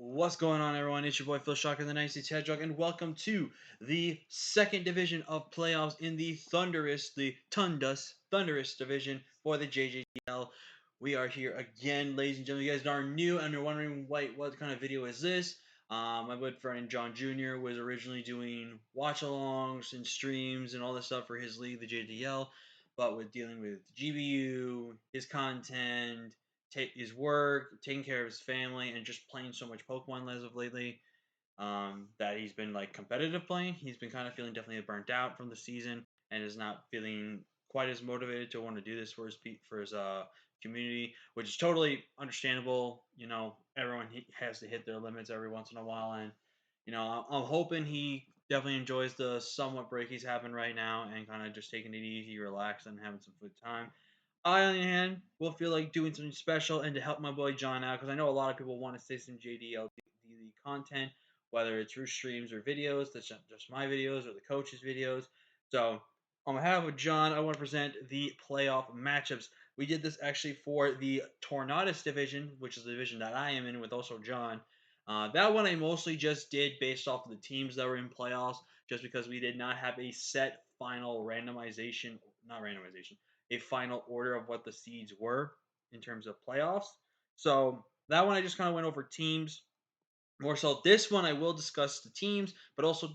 What's going on, everyone? It's your boy Phil Shocker, the 96 Hedgehog, and welcome to the second division of playoffs in the Thundurus division for the Jjdl. We are here again, ladies and gentlemen. You guys are new and you're wondering, what kind of video is this? My good friend John Jr. was originally doing watch-alongs and streams and all this stuff for his league, the JDL, but with dealing with GBU, his content, his work, taking care of his family, and just playing so much Pokemon as of lately, that he's been like competitive playing. He's been kind of feeling definitely burnt out from the season and is not feeling quite as motivated to want to do this for his community, which is totally understandable. You know, everyone has to hit their limits every once in a while, and I'm hoping he definitely enjoys the somewhat break he's having right now and kind of just taking it easy, relax, and having some good time. I, on the other hand, will feel like doing something special and to help my boy John out because I know a lot of people want to see some JDL content, whether it's through streams or videos. That's not just my videos or the coach's videos. So, on behalf of John, I want to present the playoff matchups. We did this actually for the Tornadus division, which is the division that I am in with also John. That one I mostly just did based off of the teams that were in playoffs, just because we did not have a set final randomization, not randomization, a final order of what the seeds were in terms of playoffs. So that one I just kind of went over teams. More so, this one I will discuss the teams, but also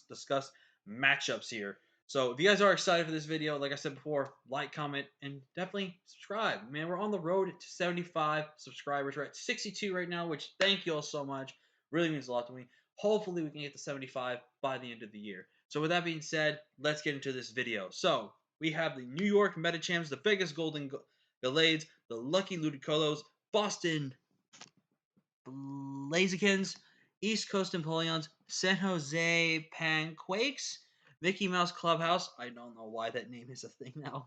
discuss matchups here. So if you guys are excited for this video, like I said before, like, comment, and definitely subscribe. Man, we're on the road to 75 subscribers. We're at 62 right now, which thank you all so much. Really means a lot to me. Hopefully we can get to 75 by the end of the year. So with that being said, let's get into this video. So we have the New York Meta Champs, the Vegas Golden Gallades, the Lucky Ludicolo, Boston Blazikins, East Coast Empoleons, San Jose Panquakes, Mickey Mouse Clubhouse. I don't know why that name is a thing now.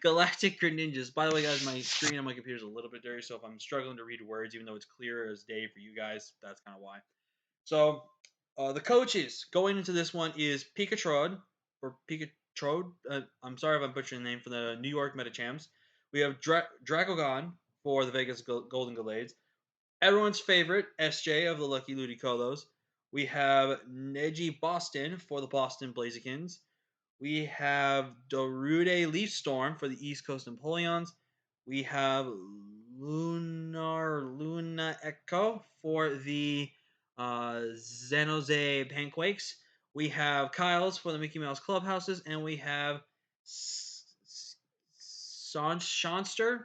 Galactic Greninjas. By the way, guys, my screen on my computer is a little bit dirty, so if I'm struggling to read words, even though it's clear as day for you guys, that's kind of why. So, the coaches going into this one is Pikatrod, or Pikatrod. I'm sorry if I'm butchering the name for the New York Meta Champs. We have Dragogon for the Vegas Golden Gallades. Everyone's favorite, SJ of the Lucky Ludicolos. We have Neji Boston for the Boston Blazikins. We have Dorude Leafstorm for the East Coast Empoleons. We have Luna Echo for the San Jose Panquakes. We have Kyle's for the Mickey Mouse Clubhouses. And we have Shonster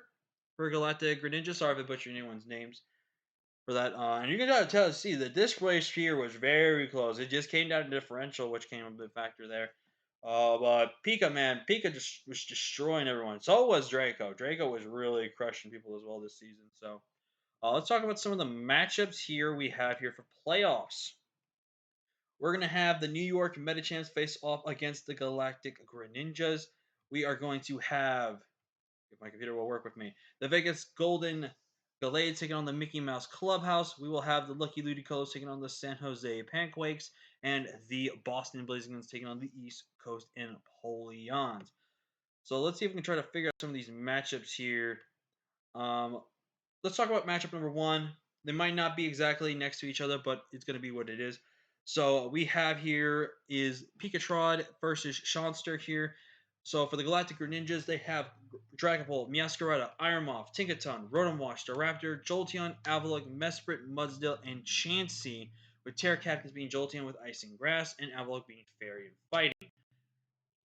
for Galactic Greninja. Sorry if I butchered anyone's names for that. And you can see the disc race here was very close. It just came down to differential, which came a big factor there. But Pika, man, Pika just was destroying everyone. So was Draco. Draco was really crushing people as well this season. So let's talk about some of the matchups here we have here for playoffs. We're going to have the New York Metachamps face off against the Galactic Greninjas. We are going to have, if my computer will work with me, the Vegas Golden Gallade taking on the Mickey Mouse Clubhouse. We will have the Lucky Ludicolos taking on the San Jose Panquakes, and the Boston Blazingons taking on the East Coast Empoleons. So let's see if we can try to figure out some of these matchups here. Let's talk about matchup number one. They might not be exactly next to each other, but it's going to be what it is. So we have here is Pikatrod versus Shonster here. So for the Galactic Greninjas, they have Dragapult, Meowscarada, Ironmoth, Tinkaton, Rotomwash, Staraptor, Jolteon, Avalok, Mesprit, Mudsdale, and Chansey, with Terracactus being Jolteon with Ice and Grass, and Avalok being Fairy and Fighting.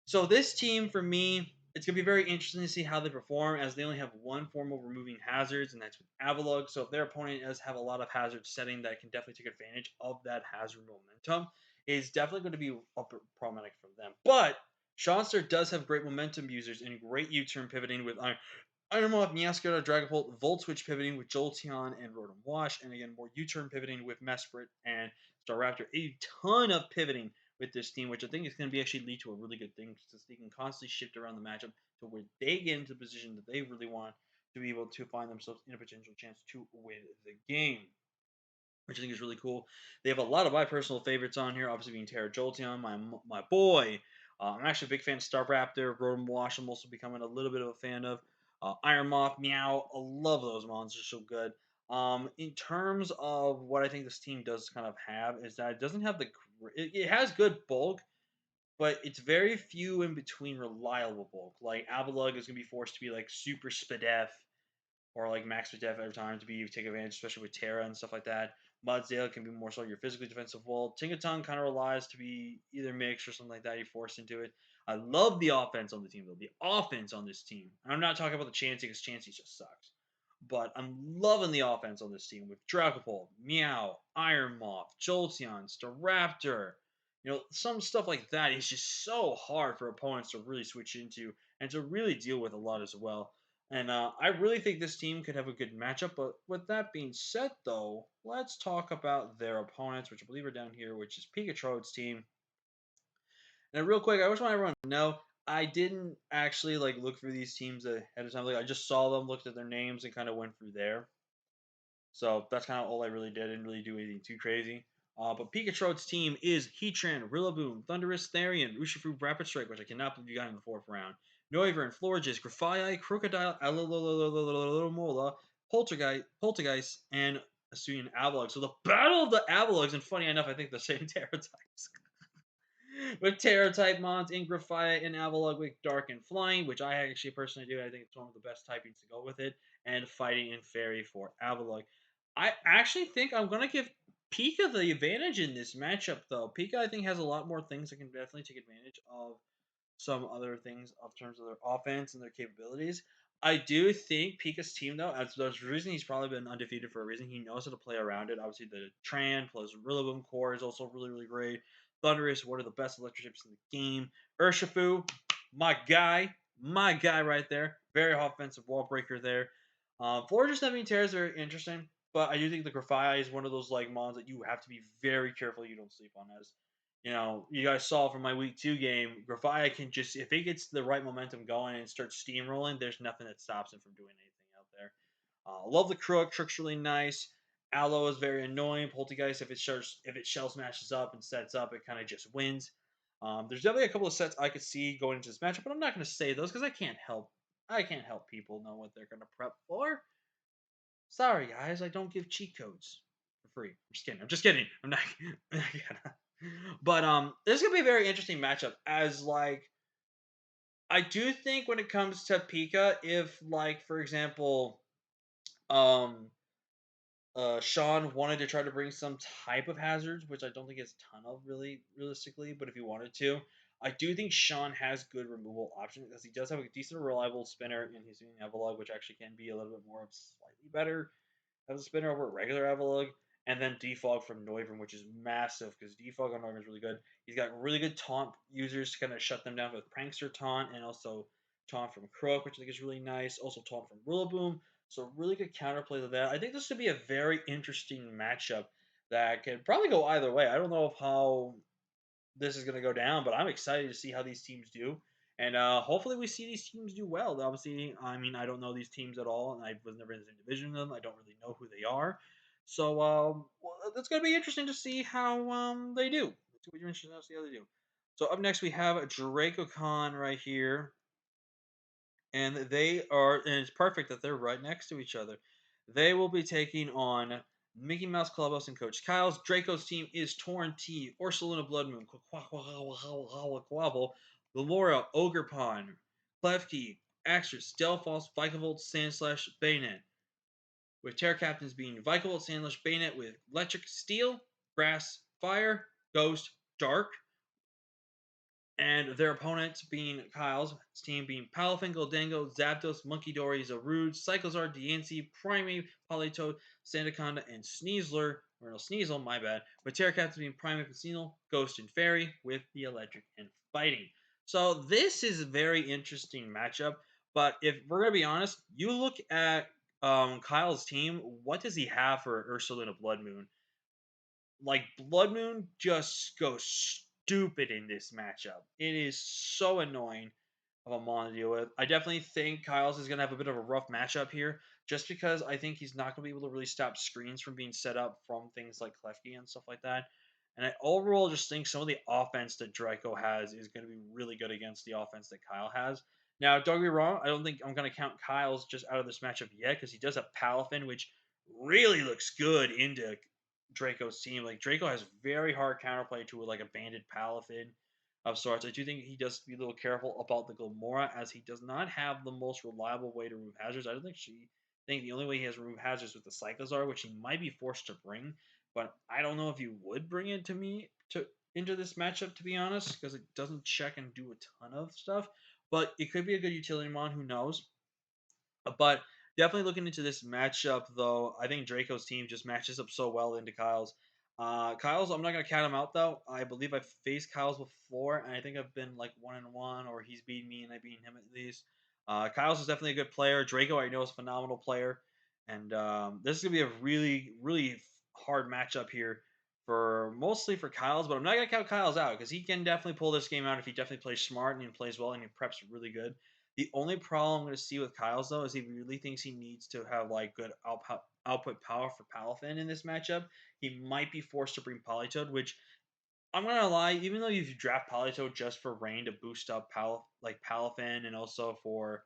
So this team, for me, it's going to be very interesting to see how they perform, as they only have one form of removing hazards, and that's with Avalok. So if their opponent does have a lot of hazard setting that can definitely take advantage of that hazard momentum, it's definitely going to be problematic for them. But Shonster does have great momentum users and great U-turn pivoting with Ironmoth, Meowscarada, Dragapult, Volt Switch pivoting with Jolteon and Rotom Wash, and again, more U-turn pivoting with Mesprit and Staraptor. A ton of pivoting with this team, which I think is going to be actually lead to a really good thing, since they can constantly shift around the matchup to where they get into the position that they really want to be able to find themselves in a potential chance to win the game, which I think is really cool. They have a lot of my personal favorites on here, obviously being Terra Jolteon, my boy. I'm actually a big fan of Staraptor. Rotom Wash I'm also becoming a little bit of a fan of. Iron Moth, Meow, I love those monsters, so good. In terms of what I think this team does kind of have is that it doesn't have it has good bulk, but it's very few in between reliable bulk. Like Avalug is gonna be forced to be like super spadef or like max with def every time to be take advantage, especially with Terra and stuff like that. Mudsdale can be more so your physically defensive wall. Tingaton kind of relies to be either mixed or something like that. You force into it. I love the offense on the team though. The offense on this team. And I'm not talking about the Chansey because Chansey just sucks. But I'm loving the offense on this team with Dragapult, Meow, Iron Moth, Jolteon, Staraptor. Some stuff like that is just so hard for opponents to really switch into and to really deal with a lot as well. And I really think this team could have a good matchup. But with that being said, though, let's talk about their opponents, which I believe are down here, which is Pikachu's team. And real quick, I just want everyone to know I didn't actually like look through these teams ahead of time. Like I just saw them, looked at their names, and kind of went through there. So that's kind of all I really did. I didn't really do anything too crazy. But Pikachu's team is Heatran, Rillaboom, Thundurus, Therian, Urshifu, Rapid Strike, which I cannot believe you got in the fourth round. Noivern, Florges, Grafaiai, Crocodile, Alomola, Poltergeist, and Asuian Avalugg. So the battle of the Avalugs, and funny enough, I think the same Terra types. With Terra type mons in Grafaiai and Avalugg with Dark and Flying, which I actually personally do. I think it's one of the best typings to go with it. And Fighting and Fairy for Avalugg. I actually think I'm going to give Pika the advantage in this matchup, though. Pika, I think, has a lot more things that can definitely take advantage of some other things in terms of their offense and their capabilities. I do think Pika's team, though, as there's a reason he's probably been undefeated for a reason. He knows how to play around it. Obviously, the Tran plus Rillaboom core is also really, really great. Thundurus, one of the best electric ships in the game. Urshifu, my guy right there. Very offensive wall breaker there. Florges Nebine Terras are interesting, but I do think the Grafaiai is one of those like mons that you have to be very careful you don't sleep on. As you guys saw from my week 2 game, Grafaiai can just, if it gets the right momentum going and starts steamrolling, there's nothing that stops him from doing anything out there. Love the Crook. Crook's really nice. Aloe is very annoying. Poltergeist, if it shell smashes up and sets up, it kind of just wins. There's definitely a couple of sets I could see going into this matchup, but I'm not going to say those because I can't help. I can't help people know what they're going to prep for. Sorry, guys, I don't give cheat codes for free. I'm just kidding. I'm just kidding. I'm not gonna. But this is gonna be a very interesting matchup. As like, I do think when it comes to Pika, if like for example, um, Sean wanted to try to bring some type of hazards, which I don't think is a ton of really realistically, but if he wanted to, I do think Sean has good removal options because he does have a decent reliable spinner in his Evolog, which actually can be a little bit more slightly better as a spinner over regular Avalugg, and then Defog from Noivern, which is massive because Defog on Noivern is really good. He's got really good taunt users to kind of shut them down with Prankster taunt and also taunt from Croak, which I think is really nice. Also taunt from Rillaboom, so really good counterplay to that. I think this should be a very interesting matchup that could probably go either way. I don't know how this is going to go down, but I'm excited to see how these teams do. And hopefully we see these teams do well. Obviously, I mean, I don't know these teams at all, and I was never in the same division with them. I don't really know who they are. So well, it's going to be interesting to see how they do. It's going to be interesting to see how they do. So up next we have Dracocon right here. And and it's perfect that they're right next to each other. They will be taking on Mickey Mouse Clubhouse and Coach Kyle's. Draco's team is Torn T, Ursaluna Bloodmoon, Quavel, Galora, Ogerpon, Klefki, Axris, Delphos, Vikavolt, Sandslash, Bayonet. With Terra Captains being Vikavolt, Sandslash, Bayonet with Electric, Steel, Grass, Fire, Ghost, Dark, and their opponents being Kyle's team being Palafin, Goldango, Zapdos, Munkidori, Zarude, Psychozard, Diancie, Primate, Politoed, Sandaconda, and Sneasler, or no, Sneasel, my bad, with Terracats being Primate and Sneasel, Ghost and Fairy with the Electric and Fighting. So this is a very interesting matchup, but if we're going to be honest, you look at Kyle's team, what does he have for Ursaluna Blood Moon? Like Blood Moon just goes stupid in this matchup. It is so annoying of a mon to deal with. I definitely think Kyle's is gonna have a bit of a rough matchup here, just because I think he's not gonna be able to really stop screens from being set up from things like Klefki and stuff like that. And I overall just think some of the offense that Draco has is going to be really good against the offense that Kyle has. Now, don't get me wrong, I don't think I'm going to count Kyle's just out of this matchup yet because he does have Palafin, which really looks good into Draco's team. Like Draco has very hard counterplay to like a banded Palafin of sorts. I do think he does be a little careful about the Gomorrah as he does not have the most reliable way to remove hazards. I don't think she think the only way he has to remove hazards with the Cyclozar, which he might be forced to bring, but I don't know if you would bring it to me to into this matchup to be honest, because it doesn't check and do a ton of stuff. But it could be a good utility mon, who knows? But definitely looking into this matchup, though, I think Draco's team just matches up so well into Kyle's. Kyle's, I'm not gonna count him out though. I believe I've faced Kyle's before, and I think I've been like 1-1, or he's beaten me and I beat him at least. Kyle's is definitely a good player. Draco, I know, is a phenomenal player, and this is gonna be a really, really hard matchup here for mostly for Kyle's. But I'm not gonna count Kyle's out because he can definitely pull this game out if he definitely plays smart and he plays well and he preps really good. The only problem I'm going to see with Kyle's though is he really thinks he needs to have like good output power for Palafin in this matchup. He might be forced to bring Politoed, which I'm not gonna lie. Even though if you draft Politoed just for rain to boost up Palafin and also for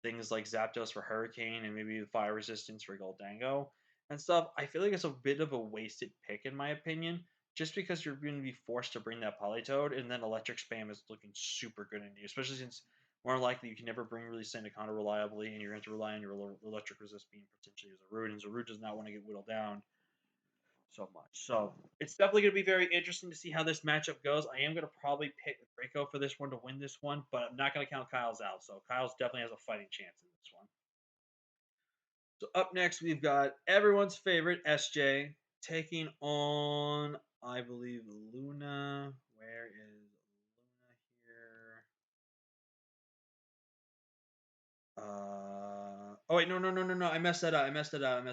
things like Zapdos for Hurricane and maybe Fire Resistance for Goldango and stuff, I feel like it's a bit of a wasted pick in my opinion. Just because you're going to be forced to bring that Politoed, and then Electric Spam is looking super good into you, especially since more likely you can never bring really Sandaconda reliably, and you're going to rely on your Electric Resist being potentially as a Root, and Zarude does not want to get whittled down so much. So it's definitely going to be very interesting to see how this matchup goes. I am going to probably pick Draco for this one to win this one, but I'm not going to count Kyle's out. So Kyle's definitely has a fighting chance in this one. So up next, we've got everyone's favorite SJ taking on, I believe, Luna. Where is Luna here? Oh wait, no. I messed that up. I messed that up.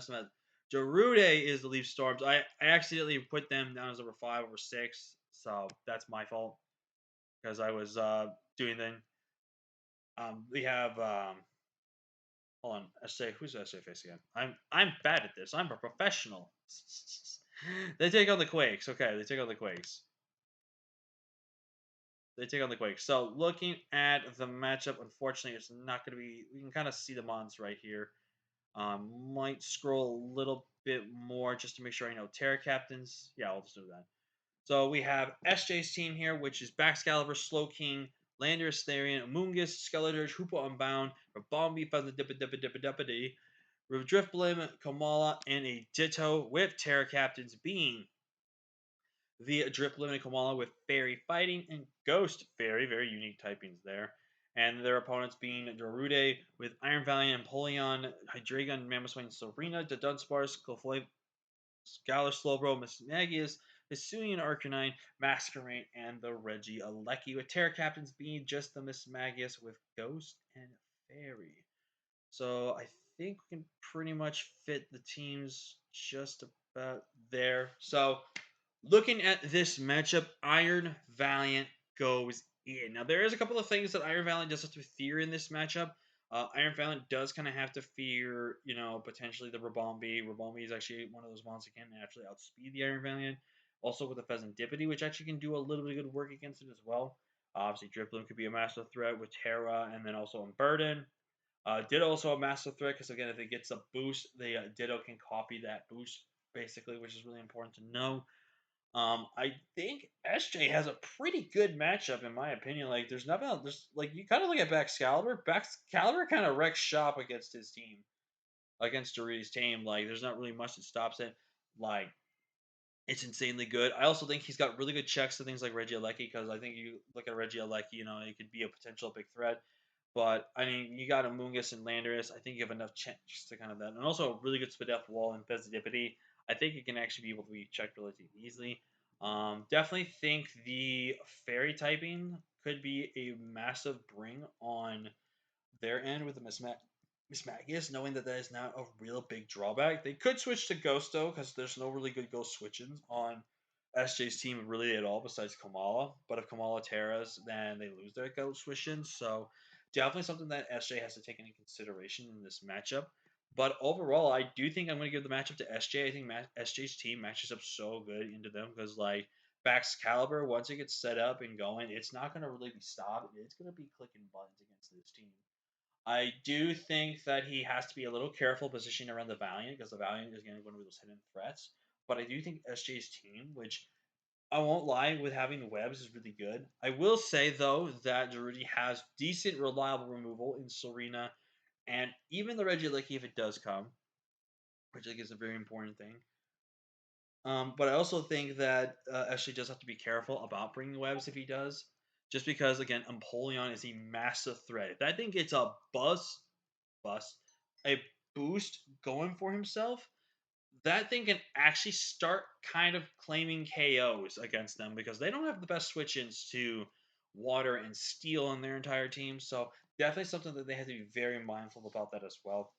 Gerude is the Leaf Storms. I accidentally put them down as number 5 over 6, so that's my fault because I was doing then. We have hold on, SA. Who's SA face again? I'm bad at this. I'm a professional. They take on the Quakes. Okay, they take on the Quakes. They take on the Quakes. So looking at the matchup, unfortunately, it's not going to be. We can kind of see the mons right here. Might scroll a little bit more just to make sure I know Terra Captains. Yeah, I'll just do that. So we have SJ's team here, which is Baxcalibur, Slowking, Landorus, Therian, Amoonguss, Skeletor, Hoopa Unbound, Rabombi, Feather Drifblim, Kamala, and a Ditto, with Terra Captains being the Drifblim and Kamala with Fairy Fighting and Ghost. Very, very unique typings there. And their opponents being Darude with Iron Valiant, Empoleon, Hydreigon, Mamoswine, Serena, the Dunsparce, Clefairy, Scholar Slowbro, Mismagius, Hisuian Arcanine, Masquerain, and the Reggie Alecki, with Terra Captains being just the Mismagius with Ghost and Fairy. So I think we can pretty much fit the teams just about there. So looking at this matchup, Iron Valiant goes in. Now, there is a couple of things that Iron Valiant does have to fear in this matchup. Iron Valiant does kind of have to fear, potentially the Rabombi. Rabombi is actually one of those monsters that can actually outspeed the Iron Valiant. Also with the Pheasantipity, which actually can do a little bit of good work against it as well. Obviously, Drifloon could be a massive threat with Terra, and then also in Burden. Ditto also a massive threat because, again, if it gets a boost, the Ditto can copy that boost, basically, which is really important to know. I think SJ has a pretty good matchup in my opinion. Like, there's nothing else. There's like you kind of look at Baxcalibur. Baxcalibur kind of wrecks shop against his team, against Dorit's team. Like, there's not really much that stops it. Like, it's insanely good. I also think he's got really good checks to things like Regieleki because I think you look at Regieleki, it could be a potential big threat. But I mean, you got Amoonguss and Landorus. I think you have enough checks to kind of that, and also a really good Spadef wall and Pheasantipity. I think it can actually be able to be checked relatively easily. Definitely think the fairy typing could be a massive bring on their end with the Mismagius, knowing that is not a real big drawback. They could switch to Ghost though, because there's no really good Ghost switchings on SJ's team really at all besides Kamala. But if Kamala Terras, then they lose their Ghost switchings. So definitely something that SJ has to take into consideration in this matchup. But overall, I do think I'm going to give the matchup to SJ. I think SJ's team matches up so good into them because, like, Baxcalibur, once it gets set up and going, it's not going to really be stopped. It's going to be clicking buttons against this team. I do think that he has to be a little careful positioning around the Valiant because the Valiant is going to be one of those hidden threats. But I do think SJ's team, which I won't lie, with having webs is really good. I will say though that Darude has decent, reliable removal in Serena, and even the Regieleki if it does come, which I think is a very important thing. But I also think that Ashley does have to be careful about bringing webs if he does, just because again, Empoleon is a massive threat. If that thing gets a bus, a boost going for himself, that thing can actually start kind of claiming KOs against them because they don't have the best switch ins to water and steel on their entire team. So definitely something that they have to be very mindful about that as well.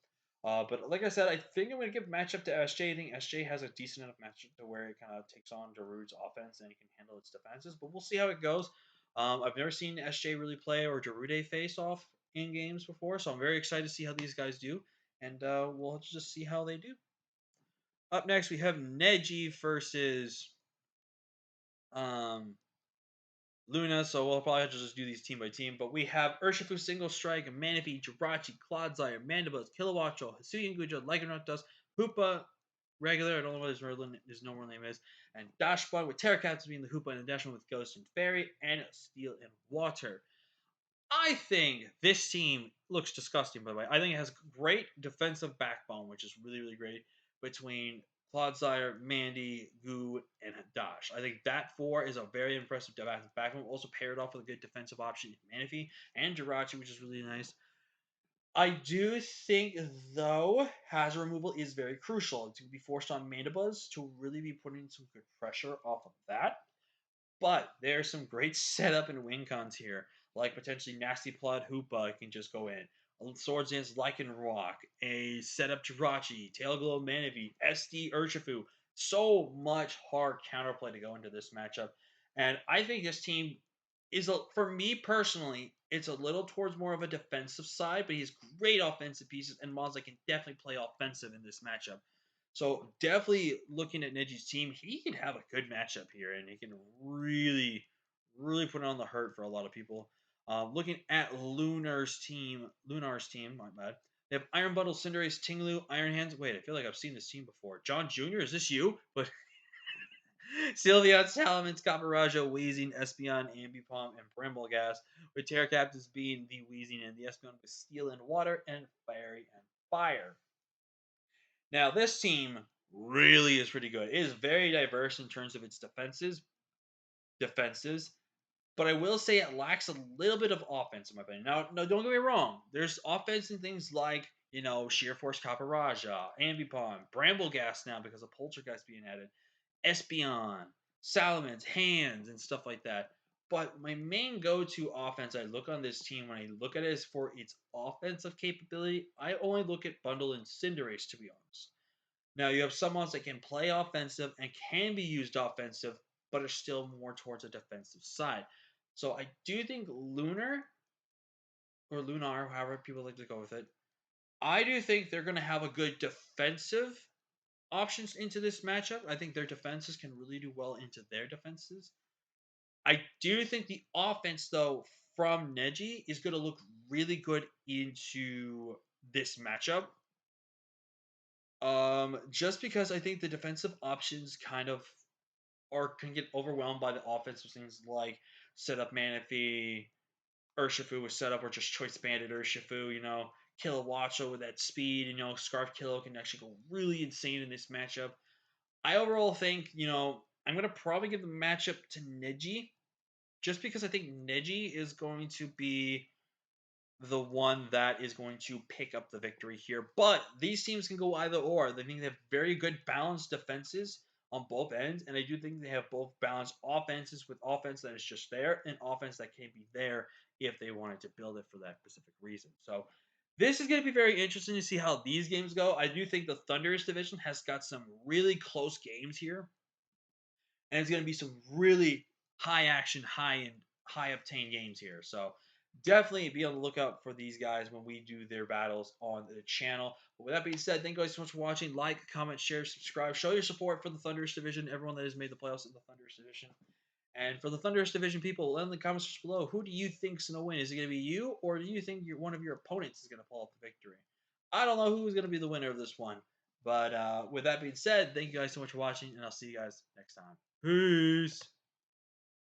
But like I said, I think I'm going to give matchup to SJ. I think SJ has a decent enough matchup to where it kind of takes on Darude's offense and it can handle its defenses. But we'll see how it goes. I've never seen SJ really play or Darude face off in games before, so I'm very excited to see how these guys do, and we'll just see how they do. Up next, we have Neji versus um, Luna, so we'll probably have to just do these team by team. But we have Urshifu, Single Strike, Manaphy, Jirachi, Clodsire, Mandibuzz, Kilowattrel, Hisuian Gujo, Lycanroc, Hoopa, Regular, I don't know what his normal name is, and Dashbot with Terracats being the Hoopa and the Dashbot with Ghost and Fairy, and Steel and Water. I think this team looks disgusting, by the way. I think it has great defensive backbone, which is really, really great between Clodsire, Mandy, Goo, and Dash. I think that four is a very impressive defensive backbone. Also paired off with a good defensive option in Manaphy and Jirachi, which is really nice. I do think, though, hazard removal is very crucial. To be forced on Mandibuzz to really be putting some good pressure off of that. But there's some great setup and win cons here, like potentially Nasty Plot Hoopa can just go in. Swords Dance Lycanroc, a setup Jirachi, Tail Glow Manaphy, SD Urshifu. So much hard counterplay to go into this matchup. And I think this team is, for me personally, it's a little towards more of a defensive side, but he has great offensive pieces, and Mons can definitely play offensive in this matchup. So definitely looking at Neji's team, he can have a good matchup here, and he can really, really put on the hurt for a lot of people. Looking at Lunar's team, my bad. They have Iron Bundle, Cinderace, Tinglu, Iron Hands. Wait, I feel like I've seen this team before. John Jr., is this you? But Sylveon, Salamence, Caparaja, Weezing, Espeon, Ambipom, and Bramblegas, with Terra Captives being the Weezing and the Espeon with Steel and Water and Fairy and Fire. Now, this team really is pretty good. It is very diverse in terms of its defenses, but I will say it lacks a little bit of offense in my opinion. Now, no, don't get me wrong. There's offense in things like, Sheer Force Caparaja, Ambipom, Bramblegas now because of Poltergeist being added, Espeon, Salamence, Hands, and stuff like that. But my main go-to offense I look on this team when I look at it is for its offensive capability. I only look at Bundle and Cinderace, to be honest. Now you have some ones that can play offensive and can be used offensive, but are still more towards a defensive side. So I do think Lunar or Lunar, however people like to go with it, I do think they're going to have a good defensive options into this matchup. I think their defenses can really do well into their defenses. I do think the offense, though, from Neji is going to look really good into this matchup. Just because I think the defensive options kind of or can get overwhelmed by the offensive things like set up Manaphy, Urshifu was set up or just choice banded Urshifu, Kilowattrel with that speed, Scarf Kilo can actually go really insane in this matchup. I overall think, I'm going to probably give the matchup to Neji just because I think Neji is going to be the one that is going to pick up the victory here. But these teams can go either or. They think they have very good balanced defenses on both ends, and I do think they have both balanced offenses with offense that is just there and offense that can be there if they wanted to build it for that specific reason. So this is going to be very interesting to see how these games go. I do think the Thundurus division has got some really close games here, and it's going to be some really high action, high obtained games here. So definitely be on the lookout for these guys when we do their battles on the channel. But with that being said, thank you guys so much for watching. Like, comment, share, subscribe, show your support for the Thundurus division, everyone that has made the playoffs in the Thundurus division. And for the Thundurus division people, let in the comments below, who do you think's going to win? Is it going to be you, or do you think one of your opponents is going to pull off the victory? I don't know who's going to be the winner of this one. But with that being said, thank you guys so much for watching, and I'll see you guys next time. Peace.